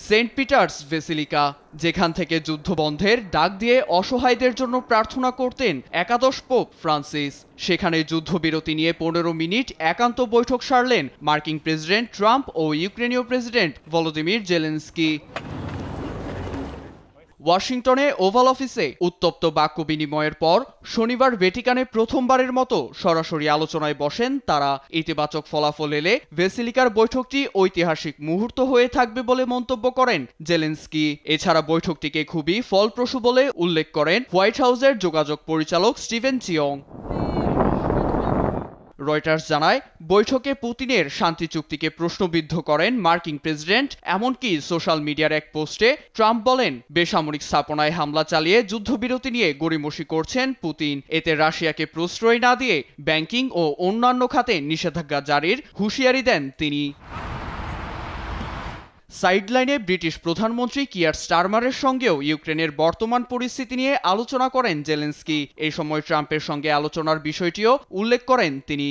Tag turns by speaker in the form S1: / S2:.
S1: Saint Peter's basilica, যেখান থেকে যুদ্ধবন্ধের ডাক দিয়ে অসহায়দের জন্য প্রার্থনা করতেন একাদশ পোপ ফ্রান্সিস। সেখানে যুদ্ধবিরতি নিয়ে 15 মিনিট একান্ত বৈঠক সারলেন মার্কিন প্রেসিডেন্ট ট্রাম্প ও ইউক্রেনীয় প্রেসিডেন্ট ভলোদিমির জেলেনস্কি। ওয়াশিংটনে ওভাল অফিসে উত্তপ্ত বাক্য বিনিময়ের পর শনিবার ভ্যাটিকানে প্রথমবারের মতো সরাসরি আলোচনায় বসেন তারা। ইতিবাচক ফলাফল এলে বেসিলিকার বৈঠকটি ঐতিহাসিক মুহূর্ত হয়ে থাকবে বলে মন্তব্য করেন জেলেনস্কি। এছাড়া বৈঠকটিকে খুবই ফলপ্রসূ বলে উল্লেখ করেন হোয়াইট হাউসের যোগাযোগ পরিচালক স্টিভেন চিয়ং। রয়টার্স জানায়, বৈঠকে পুতিনের শান্তি চুক্তিকে প্রশ্নবিদ্ধ করেন মার্কিন প্রেসিডেন্ট। এমনকি সোশ্যাল মিডিয়ার এক পোস্টে ট্রাম্প বলেন, বেসামরিক স্থাপনায় হামলা চালিয়ে যুদ্ধবিরতি নিয়ে গড়িমসি করছেন পুতিন। এতে রাশিয়াকে প্রশ্রয় না দিয়ে ব্যাংকিং ও অন্যান্য খাতে নিষেধাজ্ঞা জারির হুঁশিয়ারি দেন তিনি। সাইডলাইনে ব্রিটিশ প্রধানমন্ত্রী কিয়ার স্টারমারের সঙ্গেও ইউক্রেনের বর্তমান পরিস্থিতি নিয়ে আলোচনা করেন জেলেনস্কি। এই সময় ট্রাম্পের সঙ্গে আলোচনার বিষয়টিও উল্লেখ করেন তিনি।